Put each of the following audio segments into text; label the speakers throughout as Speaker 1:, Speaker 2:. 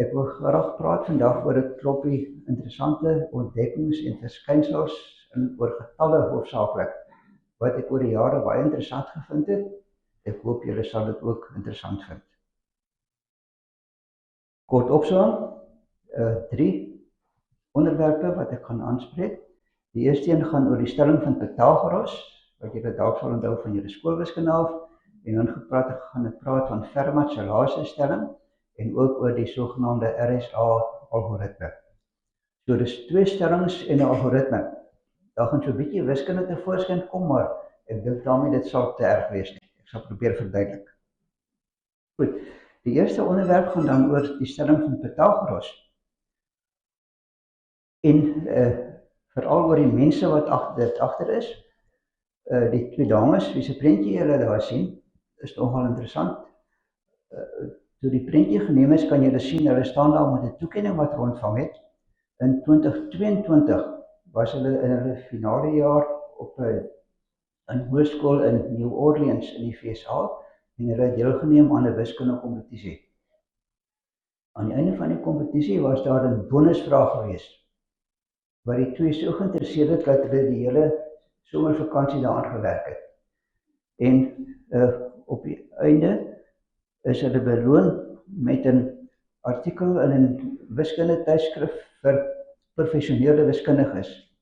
Speaker 1: Ek wil graag praat vandag oor 'n klompie interessante ontdekkings en verskynsels oor getalle hoofsaaklik, wat ek oor die jare baie interessant gevind het. Ek hoop julle sal dit ook interessant vind. Kort opsomming, 3 onderwerpe wat ek gaan aanspreek. Die eerste een gaan oor die stelling van Pythagoras, wat julle dalk sal onthou van julle skoolwiskunde af, en dan gaan ek praat van Fermat se laaste stelling, en ook oor die sogenaamde RSA-algoritme. So dis 2 stellings en 'n algoritme. Daar gaan so 'n bietjie wiskunde tevoorskyn kom, maar ek dink daarmee dit sal te erg wees nie. Ek sal probeer verduidelik. Goed, die eerste onderwerp gaan dan oor die stelling van Pythagoras. En veral oor die mense wat agter is. Die 2 dames, wie se prentjie julle daar sien, is nogal interessant. Toe die prentjie geneem is, kan julle sien, hulle staan daar met 'n toekenning wat hulle ontvang het. In 2022 was hulle in hulle finale jaar op 'n hoërskool in New Orleans in die VSA, en hulle het deelgeneem aan 'n wiskundekompetisie. Aan die einde van die kompetisie was daar 'n bonusvraag geweest, wat die 2 so geïnteresseerd het dat hulle die hele somervakansie daaraan gewerk het. En op die einde is hulle beloon met 'n artikel in 'n wiskunde tydskrif vir professionele wiskundiges,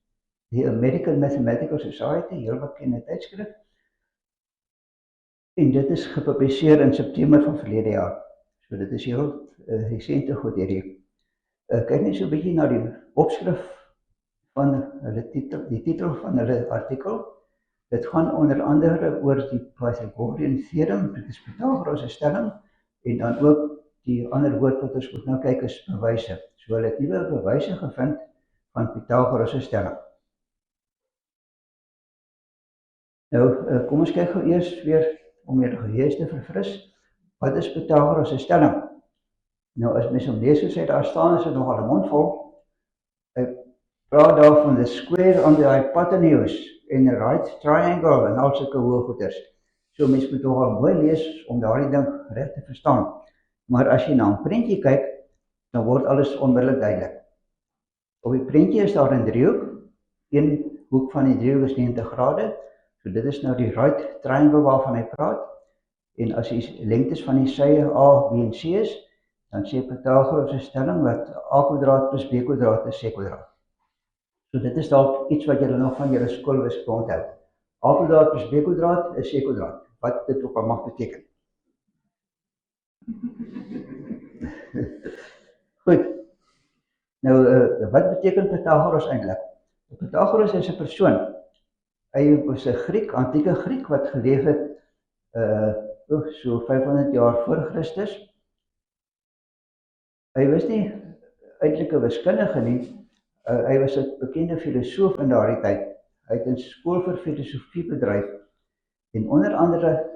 Speaker 1: die American Mathematical Society, heel bekende tydskrif, en dit is gepubliseer in September van verlede jaar. So dit is heel resente goed hierdie. Kyk net so 'n bietjie na die opskrif van die titel van hulle artikel. Dit gaan onder andere oor die Pythagorean theorem, dit is Pythagoras se stelling, en dan ook die ander woord wat ons moet nou kyk is bewyse. So hulle het nuwe bewyse gevind van Pythagoras se stelling. Nou, kom ons kyk gou eers weer om julle geheue te verfris. Wat is Pythagoras se stelling? Nou, as mens hom lees soos hy daar staan, is dit nogal 'n mondvol. Ek praat daar van the square on the hypotenuse en the right triangle en al sulke hoë goeters. So mens moet nogal mooi lees om daardie ding reg te verstaan. Maar as jy na 'n prentjie kyk, dan word alles onmiddellik duidelik. Op die prentjie is daar 'n driehoek. Een hoek van die driehoek is 90 grade. So dit is nou die right triangle waarvan hy praat. En as die lengtes van die sye A, B en C is, dan sê Pythagoras se stelling dat A² plus B² is C². So dit is dalk iets wat julle nog van julle skoolwiskunde onthou. A² plus B² is C², wat dit ook al mag beteken. Goed. Nou, wat beteken Pythagoras eintlik? Pythagoras is 'n persoon. Hy was 'n Griek, antieke Griek wat geleef het so 500 jaar voor Christus. Hy was nie eintlik 'n wiskundige nie. Hy was 'n bekende filosoof in daardie tyd. Hy het 'n skool vir filosofie bedryf, en onder andere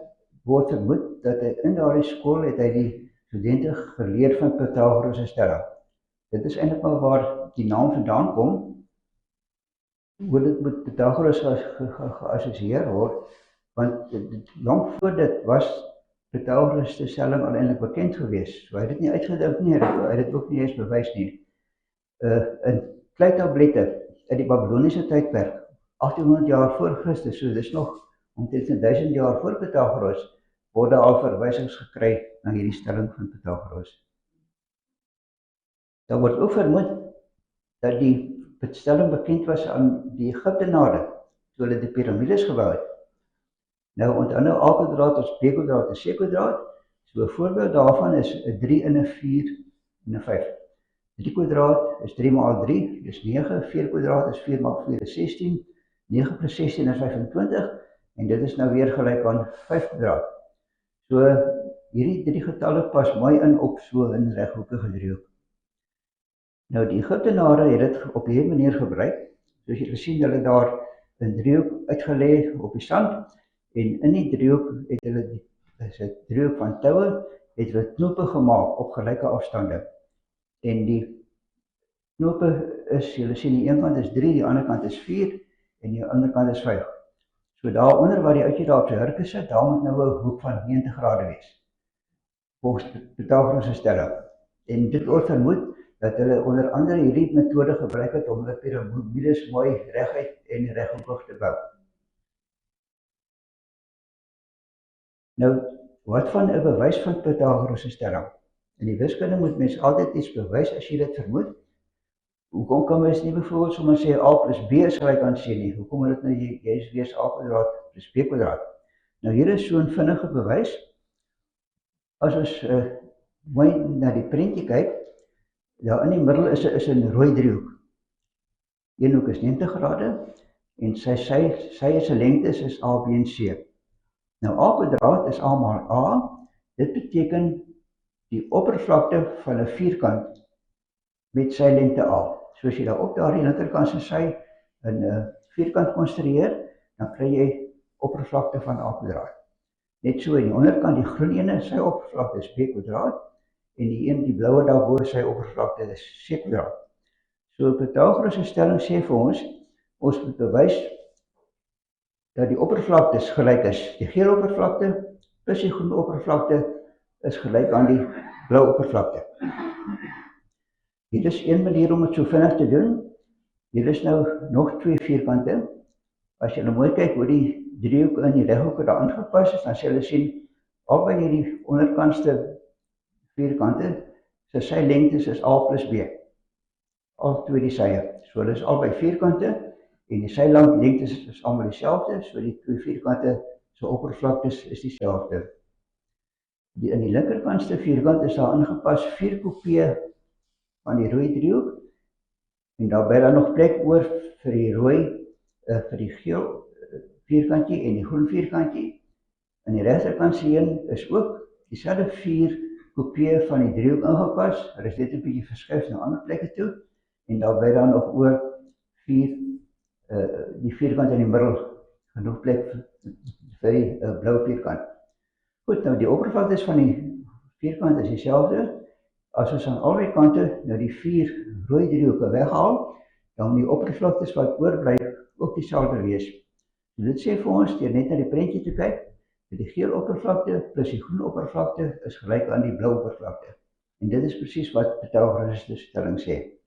Speaker 1: word vermoed dat hy in daardie skool het hy die studente geleer van Pythagoras se stelling. Dit is eintlik maar waar die naam vandaan kom, hoe dit met Pythagoras geassosieer word, want lank voor dit was Pythagoras se stelling al eintlik bekend geweest. So hy het dit nie uitgedink nie, hy het dit ook nie eens bewys nie. In kleitablette uit die Babiloniese tydperk, 1800 jaar voor Christus, so dis nog omtrent 1000 jaar voor Pythagoras, word daar al verwysings gekry na hierdie stelling van Pythagoras. Daar word ook vermoed dat die stelling bekend was aan die Egiptenare, toe hulle die piramides gebou het. Nou, onthou nou, A² is B² is C², so 'n voorbeeld daarvan is 'n 3 en 'n 4 en 'n 5. 3² is 3 maal 3, dis 9, 4² is 4 maal 4 is 16, 9 plus 16 is 25, en dit is nou weer gelyk aan 5². So, hierdie 3 getalle pas mooi in op so 'n reghoekige driehoek. Nou, die Egiptenare het dit op hierdie manier gebruik, soos jy gesien, hulle daar 'n driehoek uitgelê op die sand, en in die driehoek het hulle, dis 'n driehoek van toue, het hulle knope gemaak op gelyke afstande. En die knope is, julle sien, die een kant is 3, die ander kant is 4, en die ander kant is 5. So daaronder waar die uitjie daar op sy hurke sit, daar moet nou 'n hoek van 90 grade wees. Volgens Pythagoras se stelling. En dit word vermoed dat hulle onder andere hierdie metode gebruik het om hulle piramides mooi reguit en reghoekig te bou. Nou, wat van 'n bewys van Pythagoras se stelling? In die wiskunde moet mens altyd iets bewys as jy dit vermoed. Hoekom kan mens nie byvoorbeeld sommer sê a plus b is gelyk aan c nie? Hoekom moet dit nou jy wees a kwadraat plus b kwadraat? Nou hier is so 'n vinnige bewys. As ons mooi na die prentjie kyk, daar in die middel is 'n rooi driehoek. Een hoek is 90 grade en sy se lengte is a, b en c. Nou a kwadraat is a maal a. Dit beteken die oppervlakte van 'n vierkant met sy lengte a. So as jy daar op daardie linkerkant se sy 'n vierkant konstrueer, dan kry jy oppervlakte van a kwadraat. Net so in die onderkant die groen ene, sy oppervlakte is b kwadraat en die bloue daarbo sy oppervlakte is c kwadraat. So Pythagoras se stelling sê vir ons moet bewys dat die oppervlaktes gelyk is. Die geel oppervlakte plus die groen oppervlakte is gelyk aan die blou oppervlakte. Hier is een manier om dit so vinnig te doen. Hier is nou nog twee vierkante. As jy nou mooi kyk hoe die driehoek en die reghoeke daar aangepas is, dan sal jy sien albei hierdie onderkantste vierkante, so sy lengtes is a plus b. Al twee die sye. So hulle is albei vierkante en die sy lengtes is almal dieselfde, so die twee vierkante se oppervlaktes is dieselfde. In die linkerkantste vierkant is daar ingepas 4 kopieë van die rooi driehoek en daarbij dan nog plek oor vir die rooi, vir die geel vierkantjie en die groen vierkantjie. In die regterkant se een is ook dieselfde 4 kopieë van die driehoek ingepas. Hulle is net 'n bietjie verskuif na ander plekke toe en daarbij dan nog oor 4 die vierkant in die middel, genoeg plek vir die blou vierkant. Goed, nou die oppervlaktes van die vierkant is dieselfde. As ons aan albei kante nou die 4 rooi driehoeke weghaal, dan die oppervlaktes wat oorbly ook dieselfde wees. So dit sê vir ons, deur net na die prentjie te kyk, dat die geel oppervlakte plus die groen oppervlakte is gelyk aan die blou oppervlakte. En dit is presies wat Pythagoras se stelling sê.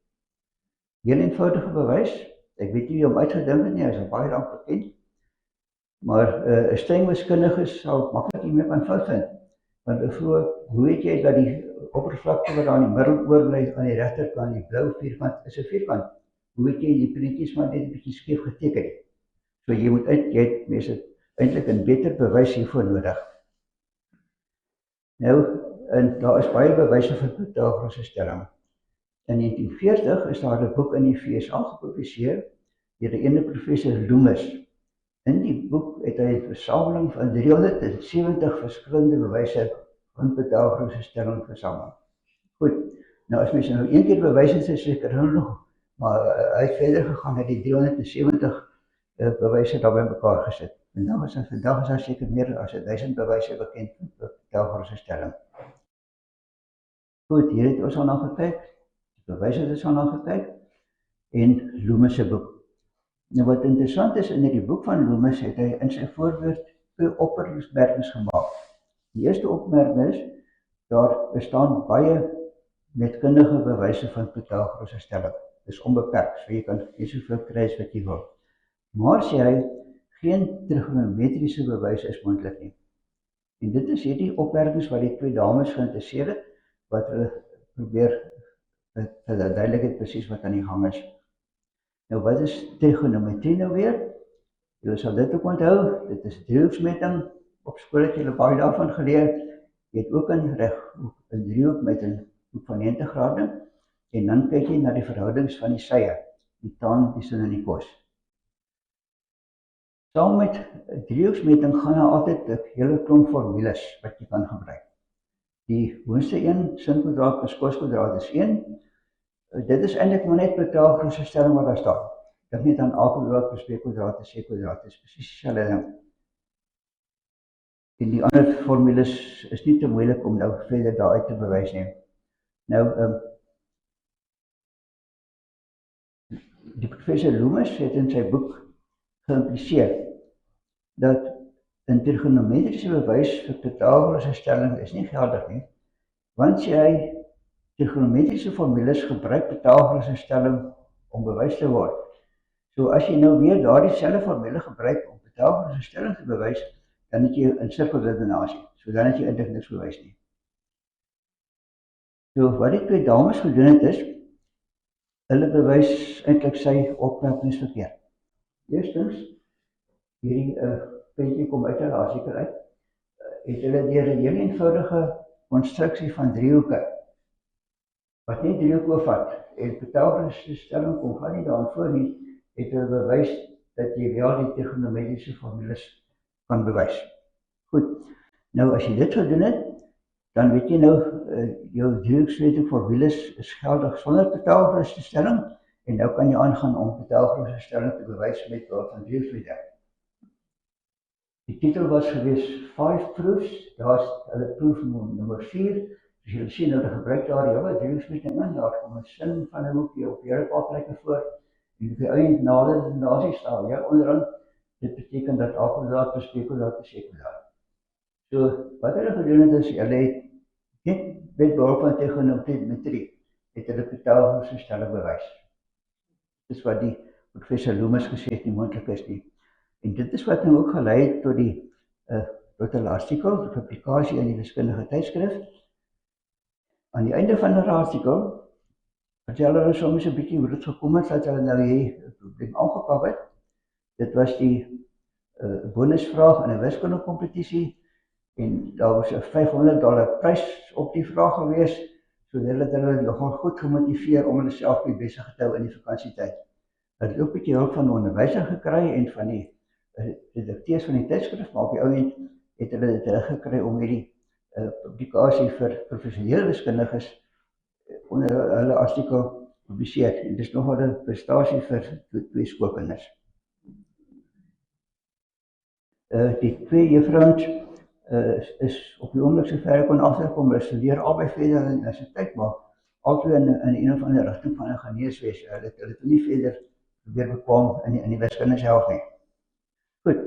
Speaker 1: Heel eenvoudige bewys. Ek weet nie wie hom uitgedink het nie, hy is baie lank bekend. Maar 'n streng wiskundige sal maklik hiermee kan fout vind. Want hoe weet jy dat die oppervlakte wat daar in die middel oorbly aan die regterkant, die blou vierkant, is 'n vierkant? Hoe weet jy die prentjies maar net 'n bietjie skeef geteken? So jy het mense eintlik 'n beter bewys hiervoor nodig. Nou, en daar is baie bewyse vir Pythagoras se stelling. In 1940 is daar 'n boek in die VSA gepubliseer deur 'n ene professor Loomis. In die boek het hy 'n versameling van 370 verskillende bewyse van Pythagoras se stelling versamel. Goed, nou as mens nou een keer bewys het, is seker nog, maar hy het verder gegaan met die 370 bewyse daar bymekaar gesit. Vandag is daar seker meer as 1000 bewyse bekend van Pythagoras se stelling. Goed, hier het ons al na gekyk, die bewyse het ons al na gekyk, en Loomis se boek. Nou wat interessant is, in die boek van Loomis het hy in sy voorwoord 2 opmerkings gemaak. Die eerste opmerking is, daar bestaan baie metkundige bewyse van Pythagoras se stelling. Dit is onbeperk, so jy kan nie soveel kry as wat jy wil. Maar sê hy, geen trigonometriese bewys is moontlik nie. En dit is hierdie opmerkings wat die twee dames geïnteresseer het, wat hulle probeer verduidelik het presies wat aan die gang is. Nou wat is trigonometrie nou weer? Julle sal dit ook onthou, dit is driehoeksmeting. Op skool het julle baie daarvan geleer. Jy het ook 'n driehoek met 'n hoek van 90 grade en dan kyk jy na die verhoudings van die sye, die tan, die sin en die cos. Saam met driehoeksmeting gaan daar altyd 'n hele klomp formules wat jy kan gebruik. Die boonste een, sin kwadraat plus cos kwadraat is 1. Dit is eintlik maar net Pythagoras se stelling wat daar staan. Dink net aan a kwadraat plus b kwadraat is c kwadraat, is presies dieselfde ding. En die ander formules is nie te moeilik om nou verder daaruit te bewys nie. Nou, die professor Loomis het in sy boek geïmpliseer dat 'n trigonometriese bewys vir Pythagoras se stelling is nie geldig nie, want sê hy, trigonometriese formules gebruik Pythagoras se stelling om bewys te word. So as jy nou weer daardie selfde formule gebruik om Pythagoras se stelling te bewys, dan het jy 'n sirkelredenasie. So dan het jy eintlik niks bewys nie. So wat die twee dames gedoen het is, hulle bewys eintlik sy opmerkings verkeerd. Eerstens, hierdie puntjie kom uit hulle seker uit, het hulle deur 'n heel eenvoudige konstruksie van driehoeke, wat nie driehoeke vat, en Pythagoras se stelling kom gaan nie daarvoor nie, het hulle bewys dat jy wel die trigonometriese formules kan bewys. Goed, nou as jy dit gedoen het, dan weet jy nou, jou driehoeksmeting formules is geldig sonder Pythagoras se stelling, en nou kan jy aangaan om Pythagoras se stelling te bewys met behulp van driehoeksmeting. Die titel was gewees 5 Proofs, daar is hulle proef nommer 4, dus julle sien nou, hulle gebruik daar die driehoeksmeting in, daar kom 'n sin van 'n hoekie op hele paar plekke voor, en op die einde nasie staan, ja, onderaan, dit beteken dat A kwadraat plus B kwadraat is C kwadraat. So, wat hulle gedoen het is, hulle het net met behulp van trigonometrie, het hulle Pythagoras se stelling bewys. Dis wat die professor Loomis gesê het nie moontlik is nie. En dit is wat nou ook gelei het tot 'n artikel, 'n publikasie in die wiskundige tydskrif. Aan die einde van die artikel vertel hulle soms 'n bietjie hoe dit gekom het dat hulle nou hierdie probleem aangepak het. Dit was die bonusvraag in 'n wiskundekompetisie en daar was 'n $500 prys op die vraag gewees, so hulle het hulle nogal goed gemotiveer om hulle self besig te hou in die vakansietyd. Hulle het ook 'n bietjie hulp van 'n onderwyser gekry en van die redakteurs van die tydskrif, maar op die ou end het hulle dit reggekry om hierdie publikasie vir professionele wiskundiges onder hulle artikel publiseer. En dis nogal 'n prestasie vir twee skoolkinders. Die twee juffrouens is op die oomblik so ver kon agterkom, hulle studeer albei verder aan die universiteit, maar albei in een of ander rigting van 'n geneeswese. Hulle het nie verder probeer bekwam in die wiskunde self nie. Goed,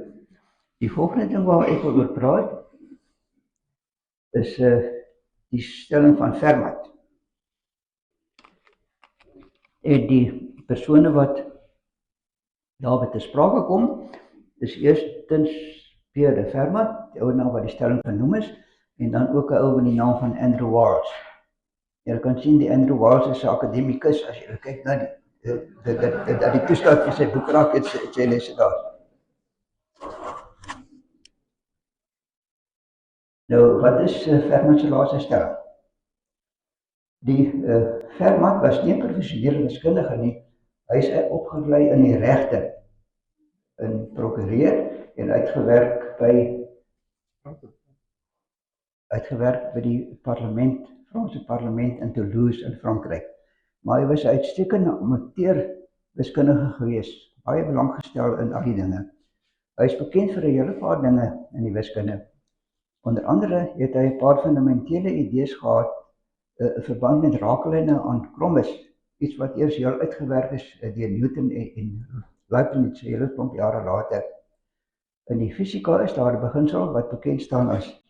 Speaker 1: die volgende ding waar ek wil oor praat, is die stelling van Fermat. En die persone wat daarby te sprake kom, is eerstens Pierre de Fermat, die ou naam wat die stelling genoem is, en dan ook 'n ou met die naam van Andrew Wiles. Jy kan sien die Andrew Wiles is 'n akademikus, as jy kyk na die toestaan in sy boekrak het sy lesse daar. Nou, wat is Fermat se laaste stelling? Die Fermat was nie 'n professionele wiskundige nie, hy is opgelei in die regte, in prokureur en uitgewerk by die parlement, Franse parlement in Toulouse in Frankryk. Maar hy was 'n uitstekende amateur wiskundige gewees, baie belang gestel in al die dinge. Hy is bekend vir 'n hele paar dinge in die wiskunde. Onder andere het hy 'n paar fundamentele idees gehad in verband met raaklyne aan krommes, iets wat eers heel uitgewerk is deur Newton en Leibniz 'n hele klomp jare later. In die fisika is daar 'n beginsel wat bekend staan as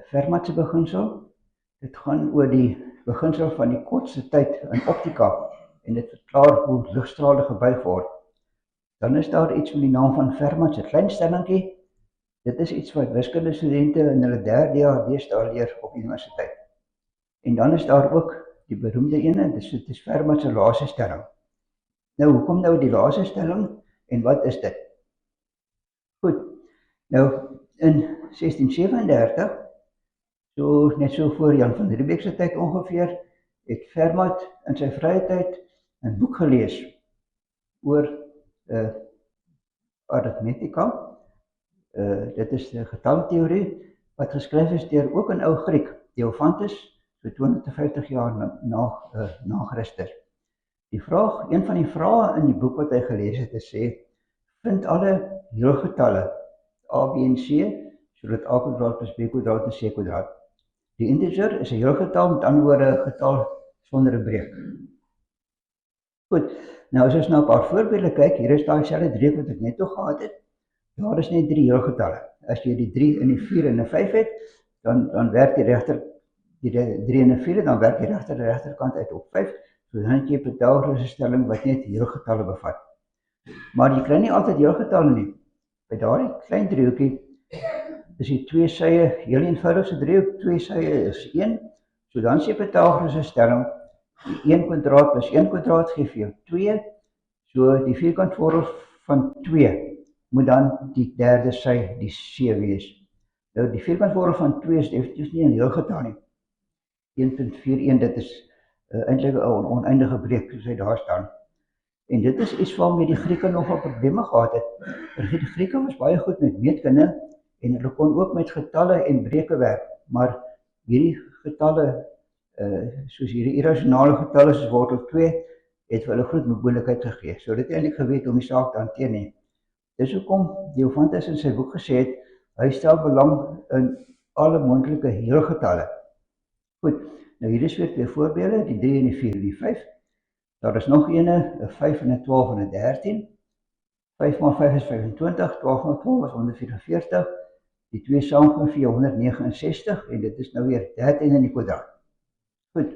Speaker 1: Fermat se beginsel. Dit gaan oor die beginsel van die kortste tyd in optika en dit verklaar hoe ligstrale gebuig word. Dan is daar iets met die naam van Fermat se kleinstellingkie. Dit is iets wat wiskundestudente in hulle 3de jaar deesdae leer op universiteit. En dan is daar ook die beroemde ene, dit is Fermat se laaste stelling. Nou, hoekom nou die laaste stelling en wat is dit? Goed, nou in 1637, net so voor Jan van Riebeeck se tyd ongeveer, het Fermat in sy vrye tyd 'n boek gelees oor arithmetika. Dit is 'n getalteorie wat geskryf is deur ook 'n ou Griek, Diophantus, so 250 jaar na Christus. Een van die vrae in die boek wat hy gelees het, is sê, vind alle heelgetalle A, B en C, sodat A kwadraat plus B kwadraat is C kwadraat. Die integer is 'n heelgetal, met ander woorde 'n getal sonder 'n breek. Goed, nou as ons nou 'n paar voorbeelde kyk, hier is daai selfde dreek wat ek net toe gehad het. Daar is net 3 heelgetalle. As jy die 3 en die 4 en die 5 het, dan werk die regter die 3 en 'n 4, dan werk die regterkant uit op 5, so dan het jy 'n Pythagoras stelling wat net heelgetalle bevat. Maar jy kry nie altyd heelgetalle nie. By daardie klein driehoekie is die 2 sye heel eenvoudig, so driehoek 2 sye is 1, so dan sê Pythagoras stelling, die 1 kwadraat plus 1 kwadraat gee vir jou 2, so die vierkantvorm van 2 moet dan die derde sy, die C wees. Nou die vierkantvorm van 2 is definitief nie 'n heelgetal nie. 1.41, dit is eintlik 'n oneindige breek, soos hy daar staan. En dit is iets waarmee die Grieke nogal probleme gehad het. Die Grieke was baie goed met meetkunde en hulle kon ook met getalle en breuke werk, maar hierdie getalle, soos hierdie irrasionale getalle soos wortel 2, het vir hulle groot moeilikheid gegee. So dit het eintlik geweet om die saak te hanteer nie. Dis hoekom Diofantus in sy boek gesê het, hy stel belang in alle moontlike heelgetalle. Goed, nou hier is weer 2 voorbeelde, die 3 en die 4 en die 5. Daar is nog ene, 'n 5 en 'n 12 en 'n 13. 5 x 5 is 25, 12 x 12 is 144. Die 2 saam gee vir jou 169 en dit is nou weer 13 in die kwadraat. Goed.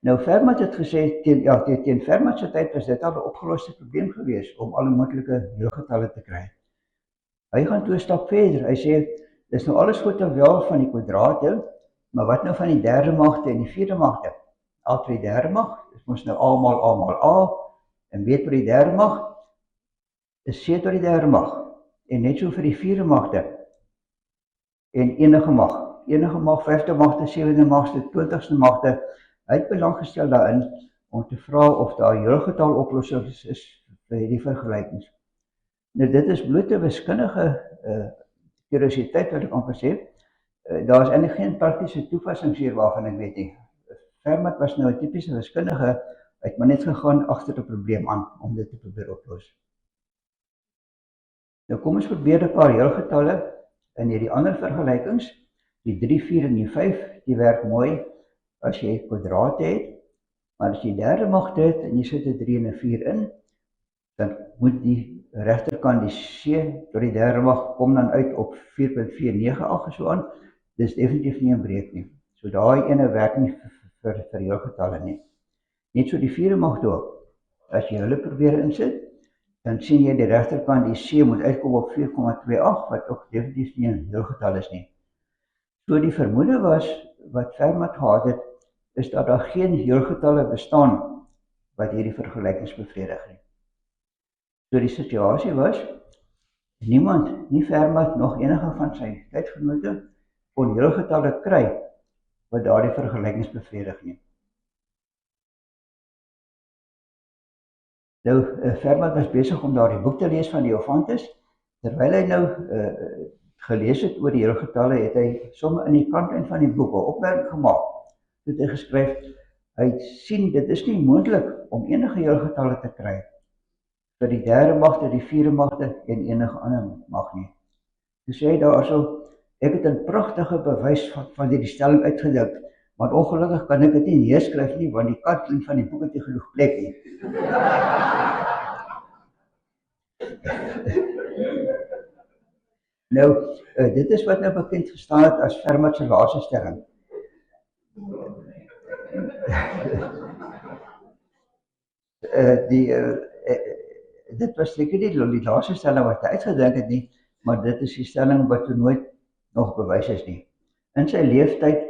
Speaker 1: Nou Fermat het gesê teen Fermat se tyd was dit al 'n opgeloste probleem gewees om alle moontlike heelgetalle te kry. Hy gaan toe 'n stap verder. Hy sê dis nou alles goed en wel van die kwadrate, maar wat nou van die derde magte en die vierde magte? A tot die derde mag, dis mos nou A maal A, en B tot die derde mag is C tot die derde mag, en net so vir die vierde magte, en enige mag, 5de magte, 7de magte, 20ste magte, hy het belang gestel daarin, om te vra of daar heelgetal oplossings is vir hierdie vergelykings. Nou dit is bloot 'n wiskundige kuriositeit wat ek amper sê, daar is eintlik geen praktiese toepassings hier waarvan ek weet nie. Fermat was nou 'n tipiese wiskundige, hy het maar net gegaan agter 'n probleem aan om dit te probeer oplos. Nou kom ons probeer 'n paar heelgetalle in hierdie ander vergelykings. Die 3, 4 en die 5, die werk mooi as jy kwadrate het, maar as jy derde magte het en jy sit 'n 3 en 'n 4 in, dan moet die regterkant die C tot die derde mag kom dan uit op 4.498 en so aan. Dis definitief nie 'n breek nie. So daai ene werk nie vir heelgetalle nie. Net so die vierde magte ook. As jy hulle probeer insit, dan sien jy die regterkant die C moet uitkom op 4.28 wat ook definitief nie 'n heelgetal is nie. So die vermoede was wat Fermat gehad het, is dat daar geen heelgetalle bestaan wat hierdie vergelykings bevredig nie. So die situasie was, niemand, nie Fermat nog enige van sy tydgenote, kon heelgetalle kry wat daardie vergelykings bevredig nie. Nou, Fermat was besig om daardie boek te lees van Diofantus. Terwyl hy nou gelees het oor die heelgetalle, het hy sommer in die kantlyn van die boek 'n opmerking gemaak. Het hy geskryf, hy sien dit is nie moontlik om enige heelgetalle te kry vir die derde magte, die vierde magte en enige ander mag nie. Toe sê hy daarso, ek het 'n pragtige bewys van hierdie stelling uitgedink, maar ongelukkig kan ek dit nie neerskryf nie, want die kantlyn van die boek het nie genoeg plek nie. Nou, dit is wat nou bekend gestaan het as Fermat se laaste stelling. Dit was seker nie die laaste stelling wat hy uitgedink het nie, maar dit is die stelling wat toe nooit nog bewys is nie. In sy leeftyd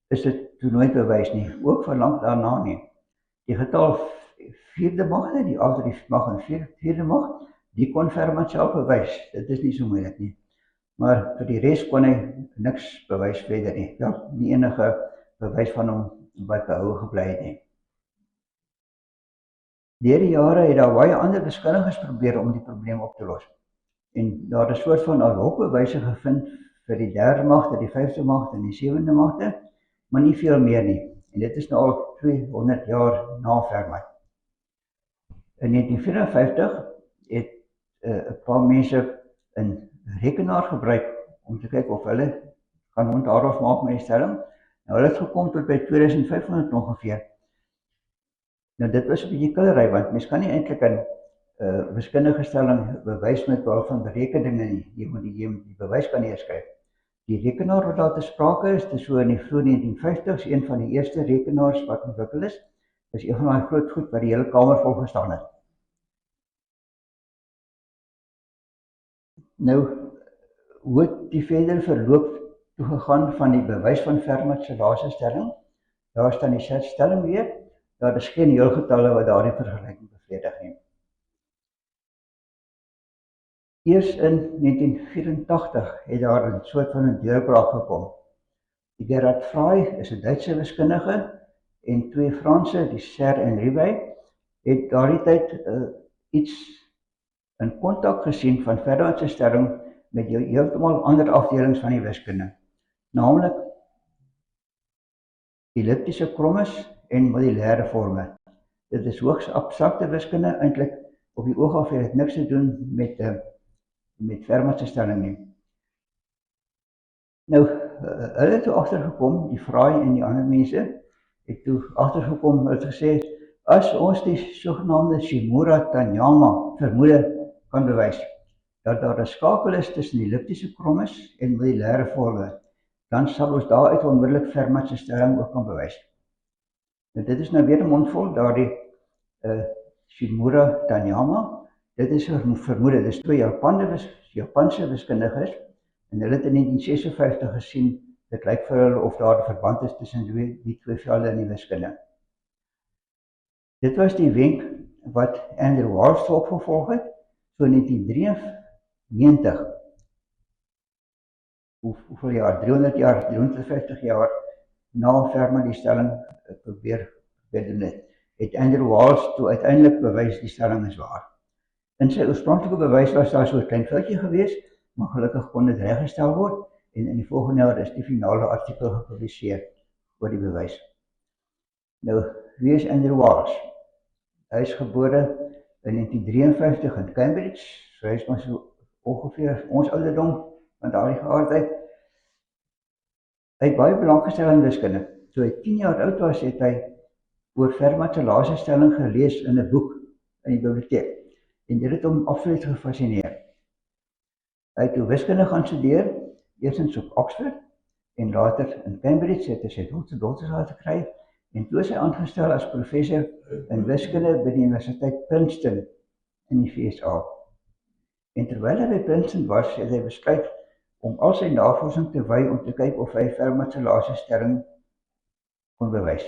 Speaker 1: is dit toe nooit bewys nie, ook vir lank daarna nie. Die getal vierde magte, die A tot die mag en vierde mag, die kon Fermat self bewys, dit is nie so moeilik nie. Maar vir die res kon hy niks bewys verder nie, ja, nie enige bewys van hom wat behou gebly het nie. Deur die jare het daar baie ander wiskundiges probeer om die probleem op te los. En daar is 'n soort van ad hoc bewyse gevind vir die derde magte, die vyfde magte en die sewende magte, maar nie veel meer nie. En dit is nou al 200 jaar na Fermat. In 1954 het 'n paar mense 'n rekenaar gebruik om te kyk of hulle kan onthou maak met die stelling. Nou hulle het gekom tot by 2500 ongeveer. Nou dit was 'n bietjie killery, want mens kan nie eintlik 'n wiskundige stelling bewys met behulp van berekeninge nie. Jy moet die bewys kan neerskryf. Die rekenaar wat daar te sprake is, dis so in die vroeg 1950s, een van die eerste rekenaars wat ontwikkel is. Dis een van daai groot goed wat die hele kamer vol gestaan het. Nou, hoe het die verdere verloop toegegaan van die bewys van Fermat se laaste stelling? Daar staan die stelling weer, daar is geen heelgetalle wat daardie vergelyking bevredig nie. Eers in 1984 het daar 'n soort van 'n deurbraak gekom. Die Gerhard Frey is 'n Duitse wiskundige en twee Franse, die Serre en Rivet, het daardie tyd iets in kontak gesien van Fermat se stelling met heeltemal ander afdelings van die wiskunde, naamlik elliptiese krommes en modulêre forme. Dit is hoogs abstrakte wiskunde, eintlik op die oog af het dit niks te doen met Fermat se stelling nie. Nou, hulle het toe agtergekom, die Frey en die ander mense, het toe agtergekom, het gesê, as ons die sogenaamde Shimura-Tanyama vermoede kan bewys, dat daar 'n skakel is tussen die elliptiese krommes en modulêre forme, dan sal ons daaruit onmiddellik Fermat se stelling ook kan bewys. Nou, dit is nou weer 'n mondvol, daardie Shimura-Tanyama, dit is 'n vermoede, dit is twee Japanse wiskundiges, en hulle het in 1956 gesien, dit lyk vir hulle of daar 'n verband is tussen die twee velde in die wiskunde. Dit was die wenk wat Andrew Wiles opgevolg het, so in 1993, hoeveel jaar, 300 jaar, 350 jaar na Fermat die stelling probeer doen het Andrew Wiles toe uiteindelik bewys die stelling is waar. In sy oorspronklike bewys was daar so 'n klein foutjie gewees, maar gelukkig kon dit reggestel word, en in die volgende jaar is die finale artikel gepubliseer oor die bewys. Nou, wie is Andrew Wiles? Hy is gebore in 1953 in Cambridge, so hy is maar so ongeveer ons ouderdom van daardie geaardheid. Hy het baie belang gestel in wiskunde. Toe hy 10 jaar oud was, het hy oor Fermat se laaste stelling gelees in 'n boek in die biblioteek, en dit het hom absoluut gefassineer. Hy het toe wiskunde gaan studeer, eerstens op Oxford, en later in Cambridge, het hy sy doktorsgraad gekry, en toe is hy aangestel as professor in wiskunde by die Universiteit Princeton in die VSA. En terwyl hy by Princeton was, het hy besluit om al sy navorsing te wy om te kyk of hy Fermat se laaste stelling kon bewys.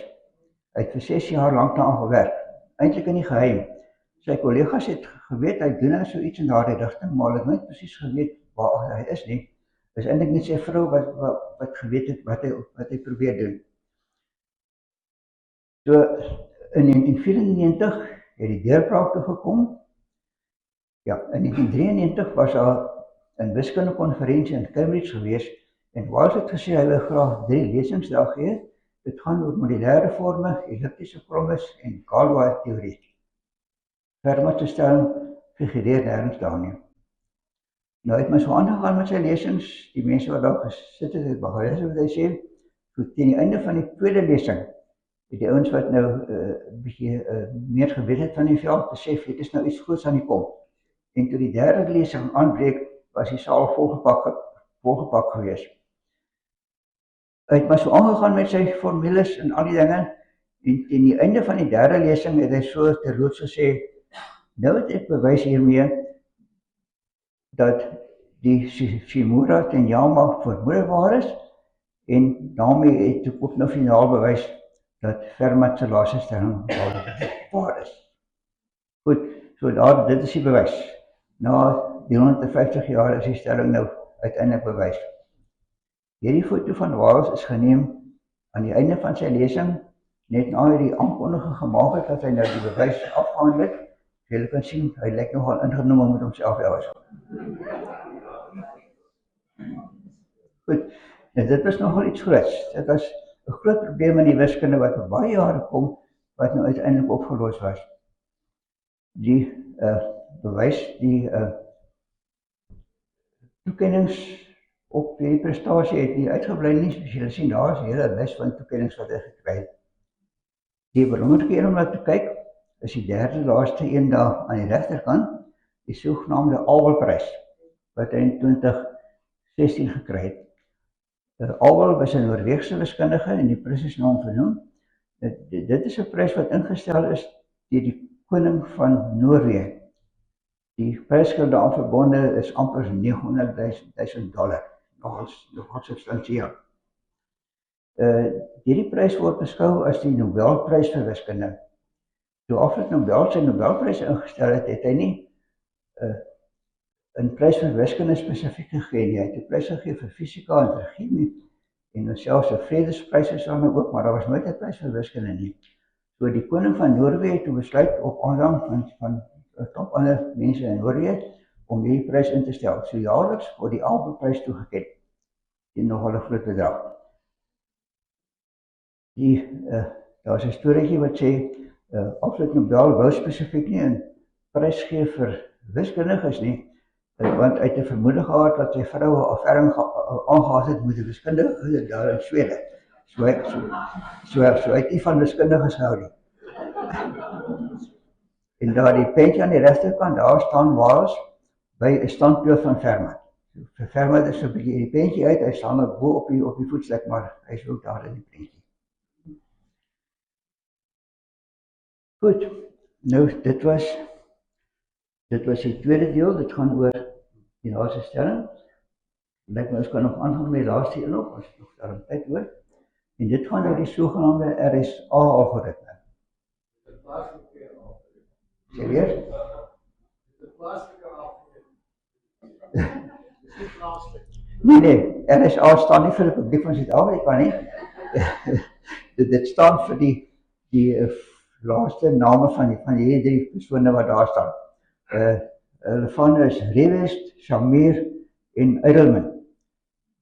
Speaker 1: Hy het vir 6 jaar lank daaraan gewerk, eintlik in die geheim. Sy kollegas het geweet hy doen nou so iets in daardie rigting, maar hulle het nooit presies geweet waar hy is nie. Dis eintlik net sy vrou wat geweet het wat hy probeer doen. So in 1994 het die deurbraak toe gekom. Ja, in 1993 was daar 'n wiskundekonferensie in Cambridge gewees, en Wiles het gesê hy wil graag 3 lesings daar gee. Dit gaan oor modulêre forme, elliptiese krommes en Galois teorie. Fermat se stelling figureer nêrens daar nie. Nou het my so aangegaan met sy lesings, die mense wat daar gesit het begryp wat hy sê. So teen die einde van die tweede lesing het die ouens wat nou 'n bietjie meer geweet het van die veld besef, dit is nou iets groots aan die kom. En toe die derde lesing aanbreek, was die saal volgepak gewees. Hy het maar so aangegaan met sy formules en al die dinge, en teen die einde van die derde lesing het hy so terloops gesê, nou het ek bewys hiermee dat die Shimura-Tanyama vermoede waar is, en daarmee het ek ook nou finaal bewys dat Fermat se laaste stelling waar is. Goed, so dit is die bewys. Na 350 jaar is die stelling nou uiteindelik bewys. Hierdie foto van Wiles is geneem aan die einde van sy lesing, net na hy die aankondiging gemaak het dat hy nou die bewys afgehandel het. Julle kan sien, hy lyk nogal ingenomen met homself elwes. Goed, en dit was nogal iets groots. Dit was 'n groot probleem in die wiskunde wat vir baie jare kom, wat nou uiteindelik opgelos was. Die bewys, die toekennings op hierdie prestasie het nie uitgebly nie, soos julle sien, daar is 'n hele lys van toekennings wat hy gekry het. Die belangrike een om na te kyk, is die derde laaste een daar aan die regterkant, die sogenaamde Abelprys, wat hy in 2016 gekry het. Albal was 'n Noorweegse wiskundige en die prys is na hom vernoem. Dit is 'n prys wat ingestel is deur die koning van Noorweë. Die prysgeld daaraan verbonde is amper $900,000. Nogal substansieel. Hierdie prys word beskou as die Nobelprys vir wiskunde. Toe Alfred Nobel sy Nobelprys ingestel het, het hy nie 'n prys vir wiskunde spesifiek gegee nie. Hy het 'n prys gegee vir fisika en vir chemie en selfs 'n vredesprys is daarmee ook, maar daar was nooit 'n prys vir wiskunde nie. So die koning van Noorweë het besluit op aandrang van 'n klomp ander mense in Noorweë om hierdie prys in te stel. So jaarliks word die Albelprys toegekend teen nogal 'n groot bedrag. Daar is 'n storieetjie wat sê Alfred Nobel wou spesifiek nie 'n prys gee vir wiskundiges nie, want hy het 'n vermoede gehad dat sy vrou 'n affaire aangehad het met 'n wiskundige daar in Swede. So hy het nie van wiskundiges gehou nie. En daar die prentjie aan die regterkant, daar staan Waals by 'n standbeeld van Fermat. Vir Fermat is so 'n bietjie die prentjie uit, hy staan nou bo op die voetstuk, maar hy is ook daar in die prentjie. Goed, nou dit was die tweede deel, dit gaan oor die laaste stelling. Lyk my ons kan nog aangaan met die laaste een nog, as nog daar 'n tyd oor. En dit gaan oor die sogenaamde RSA-algoritme. Sê weer? Nee, RSA staan nie vir die Republiek van Suid-Afrika nie. Dit staan vir die laaste name van die drie persone wat daar staan. Hulle van is Rewest, Shamir en Edelman.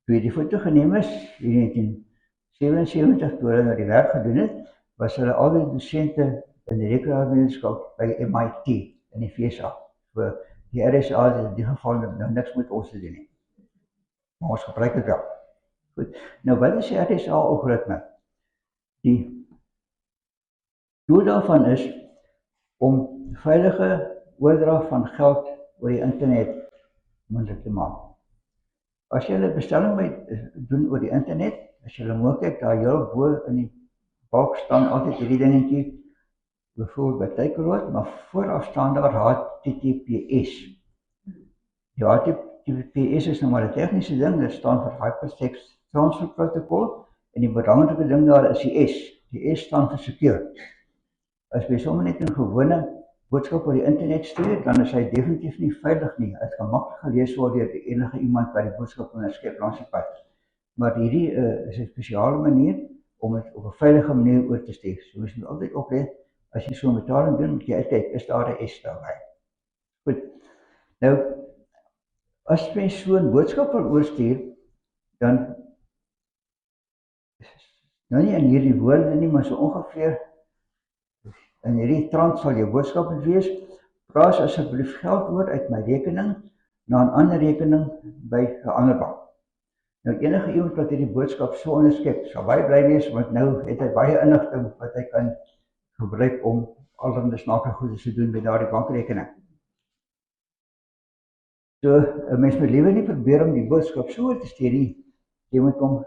Speaker 1: Toe die foto geneem is in 1977 toe hulle die werk gedoen het, was hulle al die dosente in die rekenaarwetenskap by MIT in die VSA. So die RSA het in die geval nou niks met ons te doen nie. Maar ons gebruik dit wel. Goed. Nou wat is die RSA-algoritme? Die doel daarvan is om veilige oordrag van geld oor die internet moontlik te maak. As jy 'n bestelling doen oor die internet, as jy mooi kyk, daar heel bo in die balk staan altyd hierdie dingetjie, byvoorbeeld by Takealot, maar vooraf staan daar HTTPS. Die HTTPS is nou maar 'n tegniese ding, dit staan vir Hypertext Transfer Protocol, en die belangrike ding daar is die S. Die S staan vir secure. As jy sommer net 'n gewone boodskap oor die internet stuur, dan is hy definitief nie veilig nie. Dit kan maklik gelees word deur enige iemand wat die boodskap onderskep langs die pad. Maar hierdie is 'n spesiale manier om dit op 'n veilige manier oor te stuur. So jy moet altyd oplet, as jy so 'n betaling doen, moet jy uitkyk, is daar 'n S daarbey. Goed. Nou, as jy so 'n boodskap wil oorstuur, dan nou nie in hierdie woorde nie, maar so ongeveer in hierdie trant sal jou boodskap moet wees, plaas asseblief geld oor uit my rekening na 'n ander rekening by 'n ander bank. Nou enige iemand wat hierdie boodskap so onderskep, sal baie bly wees, want nou het hy baie inligting wat hy kan gebruik om allerlei snaakse goede te doen by daardie bankrekening. So 'n mens moet liewer nie probeer om die boodskap so oor te stuur nie, jy moet hom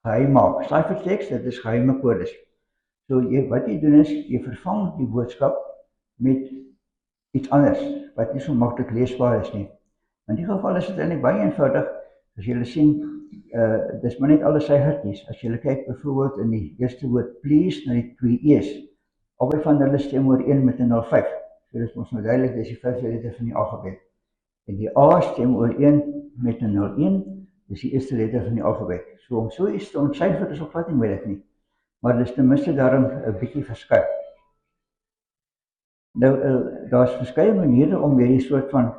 Speaker 1: geheim maak. Ciphertext, dit is geheime kodes. So wat jy doen is, jy vervang die boodskap met iets anders, wat nie so maklik leesbaar is nie. In die geval is dit eintlik baie eenvoudig, as julle sien, dis maar net alle syfertjies. As julle kyk byvoorbeeld in die eerste woord please, na die 2 E's, albei van hulle stem ooreen met 'n 05. So dis ons nou duidelik, dis die 5de letter van die alfabet. En die A stem ooreen met 'n 01, dis die eerste letter van die alfabet. So om so iets te ontsyfer is ook glad nie moeilik nie. Maar dis ten minste daarom 'n bietjie verskil. Nou, daar's verskeie maniere om hierdie soort van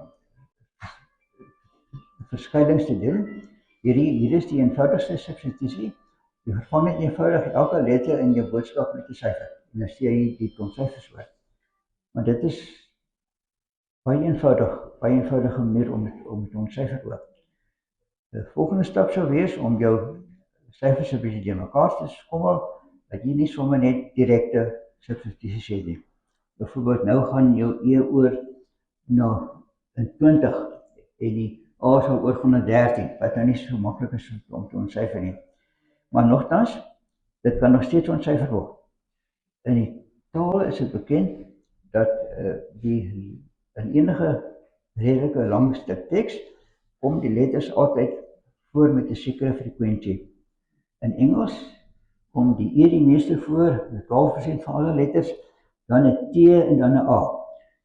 Speaker 1: verskeidings te doen. Hier is die eenvoudigste substitusie. Jy vervang net eenvoudig elke letter in jou boodskap met 'n syfer. En dan stuur jy die klomp syfers oor. Maar dit is baie eenvoudige manier om dit te ontsyfer ook. Die volgende stap sou wees om jou syfers 'n bietjie deurmekaar te skommel, dat jy nie sommer net direkte substitusies het nie. Byvoorbeeld nou gaan jou E oor na 'n 20 en die A sal oorgaan na 13, wat nou nie so maklik is om te ontsyfer nie. Maar nogtans, dit kan nog steeds ontsyfer word. In die taal is dit bekend dat in enige redelike lang stuk teks kom die letters altyd voor met 'n sekere frekwensie. In Engels kom die E die meeste voor, 12% van alle letters, dan 'n T en dan 'n A.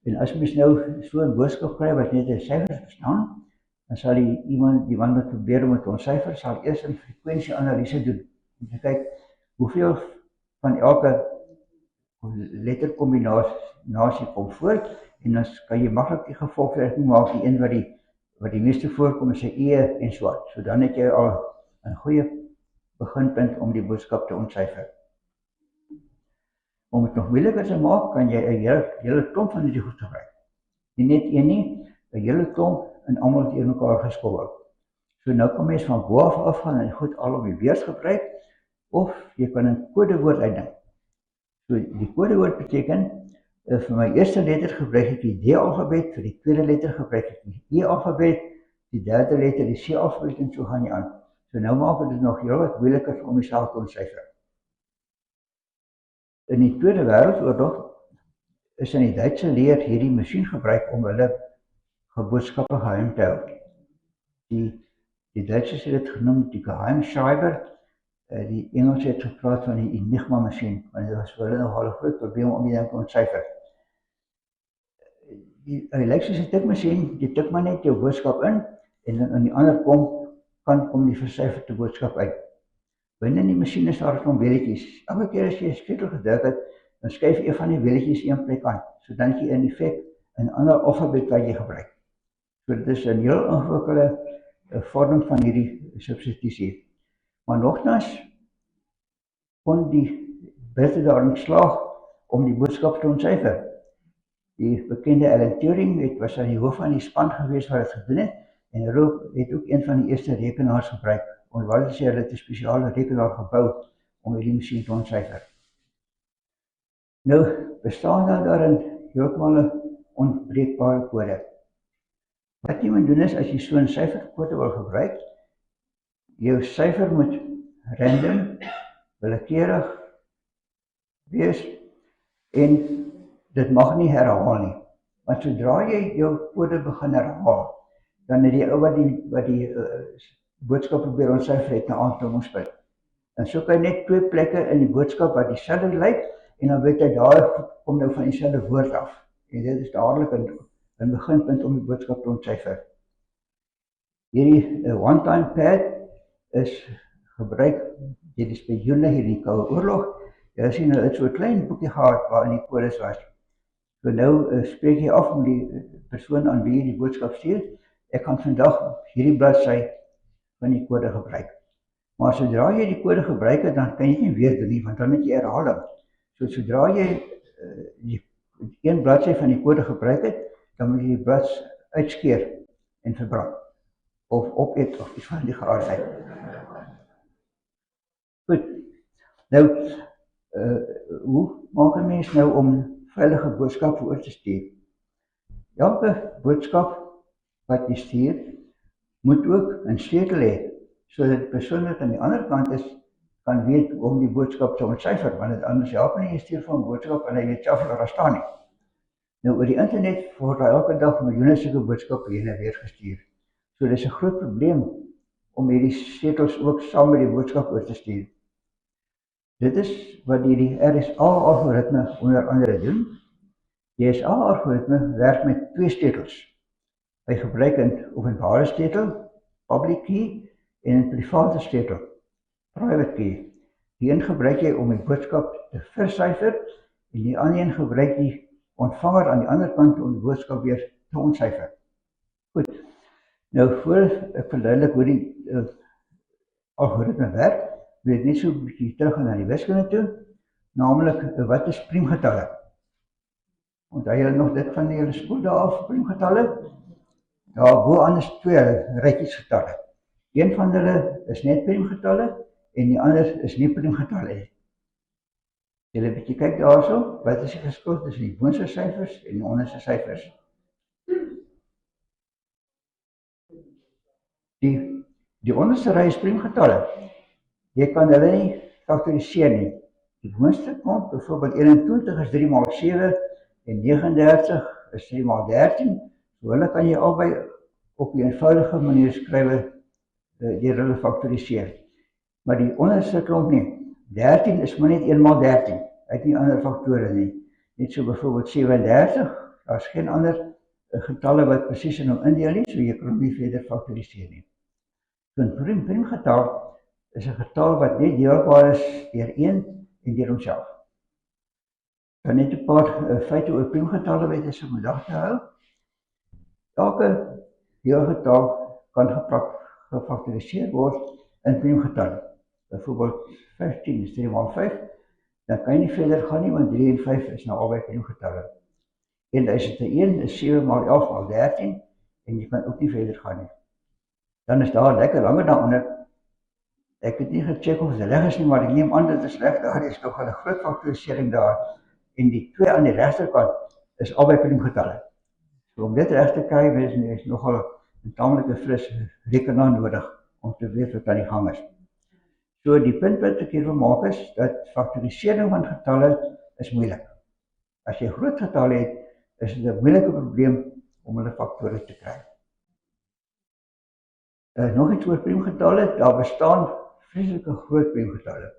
Speaker 1: En as mens nou so 'n boodskap kry wat net 'n syfers verstaan, dan sal die man wat probeer om dit te ontsyfer, sal eers 'n frekwensieanalise doen. Om te kyk hoeveel van elke letterkombinasie kom voor, en dan kan jy maklik die gevolgtrekking maak, die een wat die meeste voorkom is 'n E en so aan. So dan het jy al 'n goeie beginpunt om die boodskap te ontsyfer. Om dit nog moeiliker te maak, kan jy 'n hele klomp van hierdie goed gebruik. Nie net een nie, 'n hele klomp en almal teen mekaar geskoppel. So nou kan mens van bo af afgaan en goed al op die beurs gebruik, of jy kan 'n kodewoord uitdink. So die kodewoord beteken, vir my eerste letter gebruik ek die D-alfabet, vir die tweede letter gebruik ek die E-alfabet, die derde letter die C-alfabet en so gaan jy aan. So nou maak dit nog heel wat moeiliker om jouself te ontsyfer. In die Tweede Wêreldoorlog is in die Duitse leer hierdie masjien gebruik om hulle boodskappe geheim te hou. Die Duitsers het dit genoem die Geheimschreiber, die Engels het gepraat van die Enigma masjien, want dit was vir hulle nogal 'n groot probleem om die ding te ontsyfer. Die elektriese tikmasjien, jy tik maar net jou boodskap in, en dan aan die ander kant kom die versyferde boodskap uit. Binne in die masjien is daar 'n klomp welletjies. Elke keer as jy 'n sleutel gedruk het, dan skuif een van die welletjies een plek aan. So dan het jy in effek 'n ander alfabet wat jy gebruik. So dit is 'n heel ingewikkelde vorm van hierdie substitusie. Maar nogtans kon die Britte daarin slaag om die boodskap te ontsyfer. Die bekende Alan Turing was aan die hoof van die span gewees wat dit gedoen het, en hy het ook een van die eerste rekenaars gebruik. Om wat te sê, hulle het 'n spesiale rekenaar gebou om hierdie masjien te ontsyfer. Nou bestaan daarin heeltemal 'n onbreekbare kode. Wat jy moet doen is, as jy so 'n syferkode wil gebruik, jou syfer moet random, willekeurig wees, en dit mag nie herhaal nie. Want sodra jy jou kode begin herhaal, dan het die ou wat die boodskap probeer ontsyfer het 'n aantoningspunt. En so kan jy net twee plekke in die boodskap wat dieselfde lyk, en dan weet hy daar kom nou van dieselfde woord af. En dit is dadelik 'n beginpunt om die boodskap te ontsyfer. Hierdie one-time pad is gebruik deur die spioene hier in die Koue Oorlog. Jy sien hulle het so 'n klein boekie gehad waarin die kodes was. So nou spreek jy af met die persoon aan wie jy die boodskap stuur. Ek kan vandag hierdie bladsy van die kode gebruik. Maar sodra jy die kode gebruik het, dan kan jy nie weer doen nie, want dan het jy herhaling. So sodra jy die een bladsy van die kode gebruik het, dan moet jy die bladsy uitskeer en verbrand. Of opeet of iets van die geaardheid. Goed. Nou, hoe maak 'n mens nou om veilige boodskappe oor te stuur? Elke boodskap wat jy stuur, moet ook 'n sleutel hê, sodat die persoon wat aan die ander kant is, kan weet om die boodskap te ontsyfer, want dit anders help nie, jy stuur van 'n boodskap en hy weet self waar daar staan nie. Nou oor die internet word daar elke dag miljoene sulke boodskappe heen en weer gestuur. So dis 'n groot probleem om hierdie sleutels ook saam met die boodskap oor te stuur. Dit is wat die RSA-algoritme onder andere doen. Die RSA-algoritme werk met twee sleutels. Hy gebruik 'n openbare sleutel, public key, en 'n private sleutel, private key. Die een gebruik jy om die boodskap te versyfer, en die ander een gebruik die ontvanger aan die ander kant om die boodskap weer te ontsyfer. Goed. Nou voor ek verduidelik hoe die algoritme werk, wil ek net so 'n bietjie terug gaan na die wiskunde toe, naamlik wat is priemgetalle? Onthou julle nog dit van julle skool daar af, priemgetalle? Daar bo aan is twee rytjies getalle. Een van hulle is net priemgetalle en die ander is nie priemgetalle. Julle 'n bietjie kyk daarso, wat is die verskil tussen die boonste syfers en die onderste syfers? Die onderste ry is priemgetalle. Jy kan hulle nie faktoriseer nie. Die boonste kom, byvoorbeeld 21 is 3 maal 7 en 39 is 3 maal 13. So hulle kan jy albei op die eenvoudige manier skryf deur hulle faktoriseer. Maar die onderste klomp nie. 13 is maar net 1 maal 13. Hy het nie ander faktore nie. Net so byvoorbeeld 37, daar is geen ander getalle wat presies in hom indeel nie, so jy kan hom nie verder faktoriseer nie. So 'n priemgetal is 'n getal wat net deelbaar is deur 1 en deur homself. Dan net 'n paar feite oor priemgetalle wat jy moet dag te hou. Elke deelgetal kan gefaktoriseer word in priemgetalle. Byvoorbeeld 15 is 3 maal 5, dan kan jy nie verder gaan nie, want 3 en 5 is nou albei priemgetalle. 1001 is 7 maal 11 maal 13, en jy kan ook nie verder gaan nie. Dan is daar lekker langer daaronder. Ek het nie gecheck of dit reg is nie, maar ek neem aan dit is reg, daar is nog 'n groot faktorisering daar, en die 2 aan die regterkant is albei priemgetalle. So om dit reg te kry, is nogal 'n tamelike fris rekenaar nodig om te weet wat aan die gang is. So die punt wat ek hier wil maak is dat faktorisering van getalle is moeilik. As jy groot getalle het, is dit 'n moeilike probleem om hulle faktore te kry. Nog iets oor priemgetalle, daar bestaan vreeslike groot priemgetalle.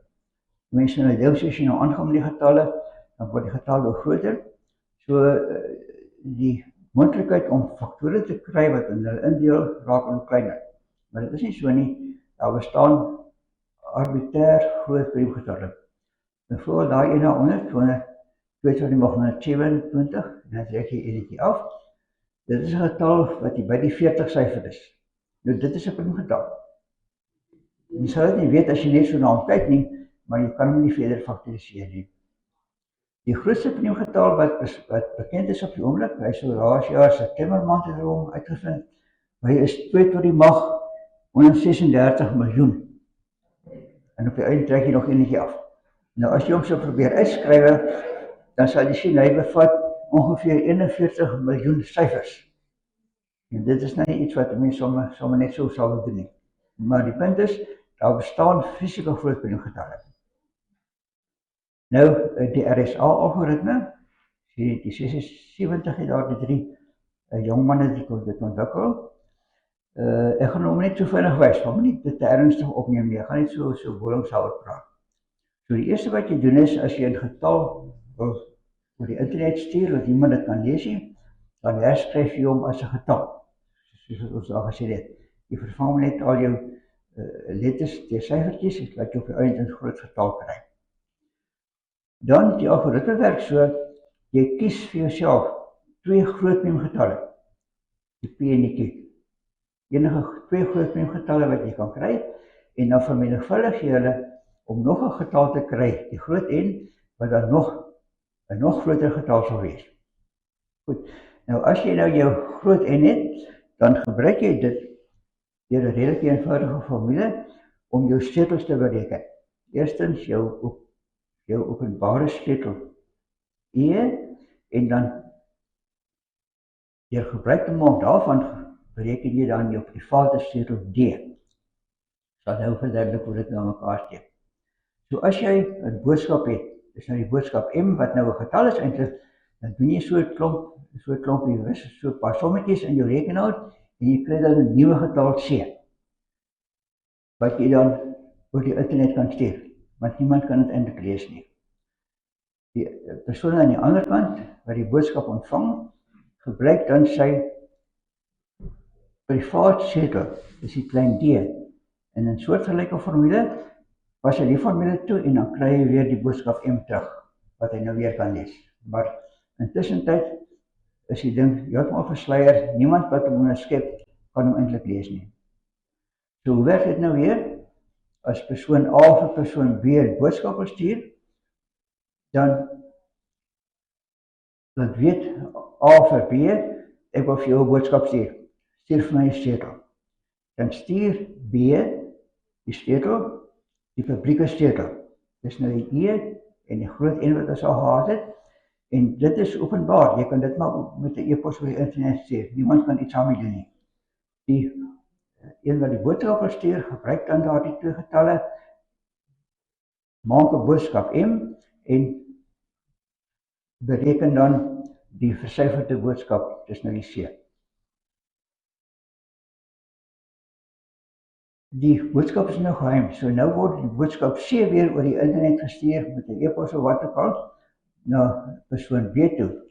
Speaker 1: Mense nou deel as jy nou aangaan met die getalle, dan word die getal ook groter. So die moontlikheid om faktore te kry wat in hulle indeel raak om kleiner. Maar dit is nie so nie, daar bestaan arbitrair groot priemgetalle. Byvoorbeeld daai een daaronder, 227, en dan trek jy enetjie af. Dit is 'n getal wat by die 40 syfer is. Nou dit is 'n priemgetal. Jy sal dit nie weet as jy net so na hom kyk nie, maar jy kan hom nie verder faktoriseer nie. Die grootste priemgetal wat bekend is op die oomblik, hy is so laas jaar September maand het hom uitgevind, hy is 2 tot die mag 136 miljoen. En op die einde trek jy nog enetjie af. Nou as jy hom so probeer uitskryf, dan sal jy sien hy bevat ongeveer 41 miljoen syfers. En dit is nou nie iets wat mense sommer net so sal doen nie. Maar die punt is, daar bestaan vreeslike groot priemgetalle. Nou, die RSA-algoritme, die 76 het daar die 3 jong manne dit ontwikkel. Ek gaan hom net so vinnig wys, gaan nie dit te ernstig opneem nie, ek gaan net so bolingshouer praat. So die eerste wat jy doen is, as jy 'n getal wil oor die internet stuur, dat iemand dit kan lees nie, dan herskryf jy hom as 'n getal. Soos wat ons al gesê het. Jy vervang net al jou letters deur syfertjies, laat jy op die einde 'n groot getal kry. Dan die algoritme werk so, jy kies vir jouself 2 groot priemgetalle, die P en die Q. Enige 2 groot priemgetalle wat jy kan kry, en dan vermenigvuldig jy hulle om nog 'n getal te kry, die groot N, wat dan nog 'n nog groter getal sal wees. Goed, nou as jy nou jou groot N het, dan gebruik jy dit deur 'n redelik eenvoudige formule om jou sleutels te bereken. Eerstens jou openbare sleutel E, en dan deur gebruik te maak daarvan bereken jy dan jou private sleutel D. Sal nou verduidelik hoe dit nou mekaar steek. So as jy 'n boodskap het, dis nou die boodskap M wat nou 'n getal is eintlik, dan doen jy so 'n klompie, so 'n paar sommetjies in jou rekenaar en jy kry dan 'n nuwe getal C wat jy dan oor die internet kan stuur, want niemand kan dit eintlik lees nie. Die persoon aan die ander kant wat die boodskap ontvang, gebruik dan sy privaat sleutel, dis die klein d, en in soortgelyke formule pas hy die formule toe en dan kry jy weer die boodskap M terug wat hy nou weer kan lees. Maar intussen tyd is die ding heeltemal versluier, niemand wat hom onderskep kan hom eintlik lees nie. So hoe werk dit nou weer? As persoon A vir persoon B 'n boodskap stuur, dan laat weet A vir B, ek wil vir jou 'n boodskap stuur. Stuur vir my 'n sleutel. Dan stuur B die sleutel, die publieke sleutel. Dis nou die E en die groot N wat ons al gehad het. En dit is openbaar. Jy kan dit maar met 'n e-pos oor die internet stuur. Niemand kan iets daarmee doen nie. Die een wat die boodskap wil stuur, gebruik dan daardie twee getalle, maak 'n boodskap M en bereken dan die versyferde boodskap, dis nou die C. Die boodskap is nou geheim, so nou word die boodskap C weer oor die internet gestuur met 'n e-pos of wat ook al na persoon B toe.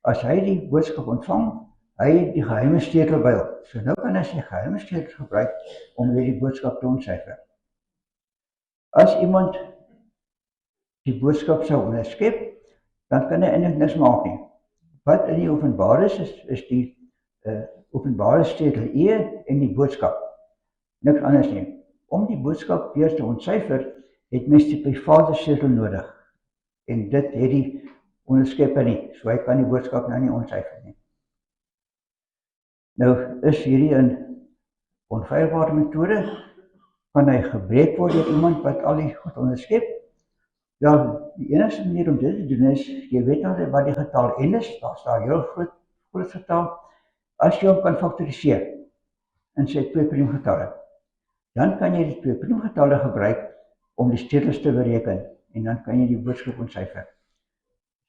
Speaker 1: As hy die boodskap ontvang, hy het die geheime sleutel by hom. So nou kan hy sy geheime sleutel gebruik om weer die boodskap te ontsyfer. As iemand die boodskap sou onderskep, dan kan hy eintlik niks maak nie. Wat in die openbaar is die openbare sleutel E en die boodskap. Niks anders nie. Om die boodskap weer te ontsyfer, het mens die private sleutel nodig. En dit het die onderskepper nie, so hy kan die boodskap nou nie ontsyfer nie. Nou is hierdie 'n onfeilbare metode, kan hy gebreek word deur iemand wat al die goed onderskep. Ja, die enigste manier om dit te doen is, jy weet nou wat die getal N is, daar staan heel groot getal, as jy hom kan faktoriseer in sy twee priemgetalle, dan kan jy die twee priemgetalle gebruik om die sleutels te bereken, en dan kan jy die boodskap ontsyfer.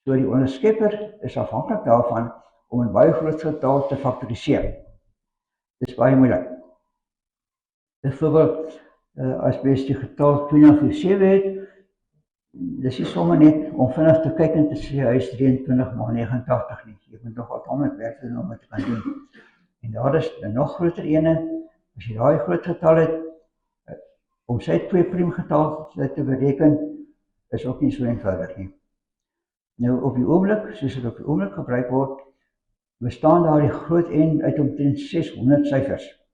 Speaker 1: So die onderskepper is afhanklik daarvan om 'n baie groot getal te faktoriseer. Dit is baie moeilik. Byvoorbeeld, as mens die getal 247 het, dis nie sommer net om vinnig te kyk en te sê hy is 23,89 nie. Jy moet nog wat om werk doen om dit te kan doen. En daar is 'n nog groter ene, as jy daai groot getal het, om sy twee priemgetal te bereken, is ook nie so eenvoudig nie. Nou op die oomblik, soos dit op die oomblik gebruik word, bestaan daar die groot N uit omtrent 600 syfers.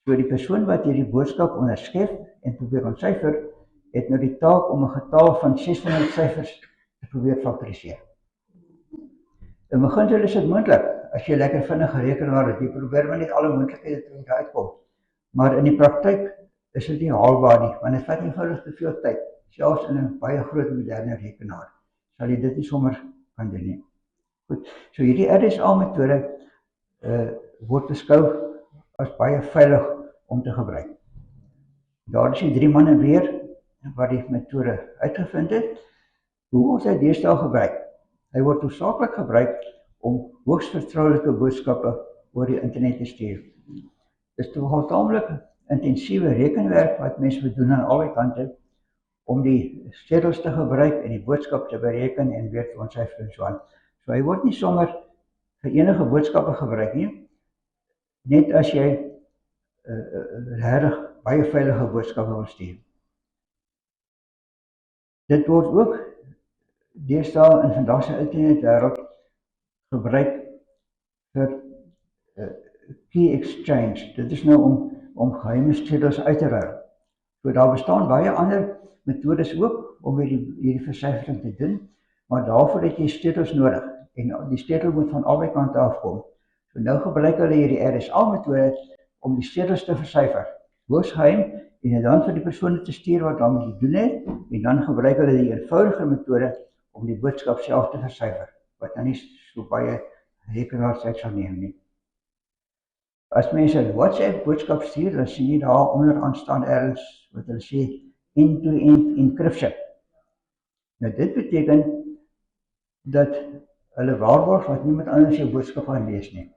Speaker 1: So die persoon wat hierdie boodskap onderskep en probeer ontsyfer, het nou die taak om 'n getal van 600 syfers te probeer faktoriseer. In beginsel is dit moontlik, as jy lekker vinnige rekenaar het, jy probeer maar net alle moontlikhede te moet uitkom. Maar in die praktyk is dit nie haalbaar nie, want dit vat eenvoudig te veel tyd, selfs in 'n baie groot moderne rekenaar, sal jy dit nie sommer kan doen nie. Goed, so hierdie RSA-metode word beskou as baie veilig om te gebruik. Daar is die 3 manne weer wat die metode uitgevind het. Hoe word hy deesdae gebruik? Hy word hoofsaaklik gebruik om hoogs vertroulike boodskappe oor die internet te stuur. Dit is toch taamlik intensiewe rekenwerk wat mense moet doen aan albei kante om die sleutels te gebruik en die boodskap te bereken en weer te ontsyfer en so aan. So hy word nie sommer vir enige boodskappe gebruik nie, net as jy regtig baie veilige boodskappe wil stuur. Dit word ook deesdae in vandag se internetwêreld gebruik vir key exchange. Dit is nou om geheime sleutels uit te ruil. So daar bestaan baie ander metodes ook om hierdie versyfering te doen, maar daarvoor het jy sleutels nodig en die sleutel moet van albei kante afkom. So nou gebruik hulle hierdie RSA-metode om die sleutels te versyfer, hoogs geheim, en dan vir die persone te stuur wat daarmee te doen het, en dan gebruik hulle die eenvoudige metode om die boodskap self te versyfer, wat nou nie so baie rekenaarsyd sal neem nie. As mense 'n WhatsApp boodskap stuur, dan sien jy daar onderaan staan ergens wat hulle sê end-to-end encryption. Nou dit beteken dat hulle waarborg wat niemand anders jou boodskap gaan lees nie.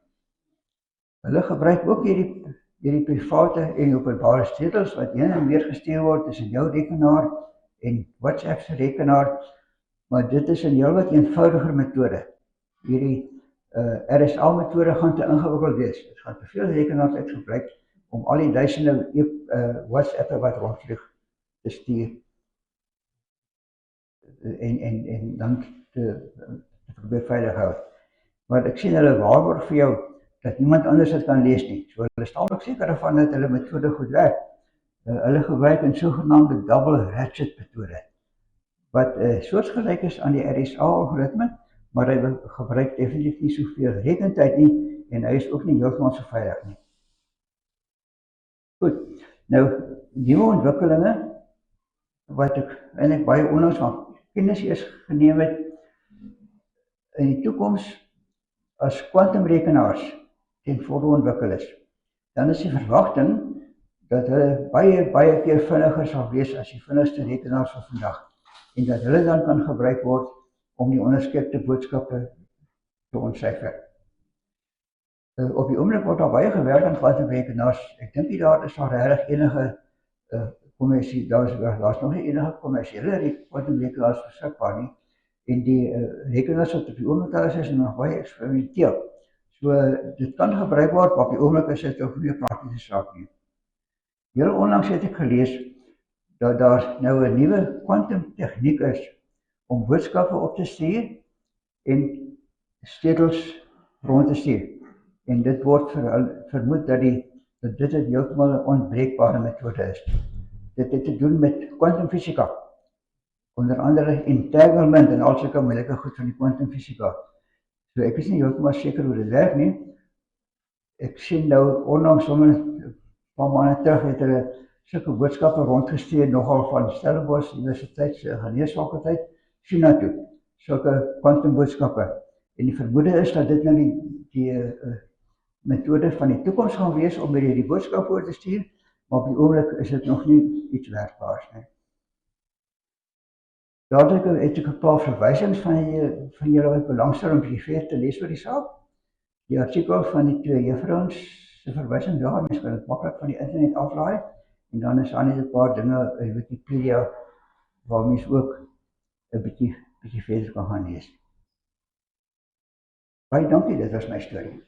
Speaker 1: Hulle gebruik ook hierdie private en openbare sleutels wat heen en weer gestuur word tussen jou rekenaar en WhatsApp se rekenaar, maar dit is 'n heelwat eenvoudiger metode. Hierdie RSA-metode gaan te ingewikkeld wees. Dit gaan te veel rekenaars uitgebruik om al die duisende WhatsAppe wat rondvlieg te stuur en dan te probeer veilig hou. Maar ek sien hulle waarborg vir jou dat niemand anders dit kan lees nie. So hulle is taamlik seker daarvan dat hulle metode goed werk. Hulle gebruik 'n sogenaamde double ratchet metode wat soortgelyk is aan die RSA-algoritme, maar hy gebruik definitief nie soveel rekentyd nie en hy is ook nie heeltemal so veilig nie. Goed, nou nuwe ontwikkelinge wat ek eintlik baie onlangs van kennis eers geneem het in die toekoms as kwantumrekenaars ten volle ontwikkel is. Dan is die verwagting dat hulle baie keer vinniger sal wees as die vinnigste rekenaars van vandag en dat hulle dan kan gebruik word om die onderskepte boodskappe te ontsyfer. Op die oomblik word daar baie gewerk aan kwantumrekenaars. Ek dink nie daar is daar regtig enige kommersie, daar's nog nie enige kommersiële kwantumrekenaars beskikbaar nie. En die rekenaars wat op die oomblik daar is nog baie eksperimenteel. So dit kan gebruik word, maar op die oomblik is dit ook nie 'n praktiese saak nie. Heel onlangs het ek gelees dat daar nou 'n nuwe kwantumtegniek is om boodskappe op te stuur en stelsels rond te stuur. En dit word vermoed dat dit heeltemal 'n onbreekbare metode is. Dit het te doen met kwantumfisika. Onder andere entanglement en al sulke moeilike goed van die kwantumfisika. So ek is nie heeltemal seker hoe dit werk nie. Ek sien nou onlangs sommer 'n paar maande terug het hulle sulke boodskappe rondgestuur nogal van Stellenbosch Universiteit se geneesfakulteit China toe. Sulke kwantumboodskappe. En die vermoede is dat dit nou die metode van die toekoms gaan wees om die boodskap voor te stuur, maar op die oomblik is dit nog nie iets werkbaars nie. Daardie het ek 'n paar verwysings van julle wat belangstel om verder te lees oor die saak. Die artikel van die twee juffrouens se verwysing daar, mens kan dit maklik van die internet aflaai en dan is daar net 'n paar dinge in Wikipedia waar mens ook 'n bietjie verder kan gaan lees. Baie dankie, dit was my storie.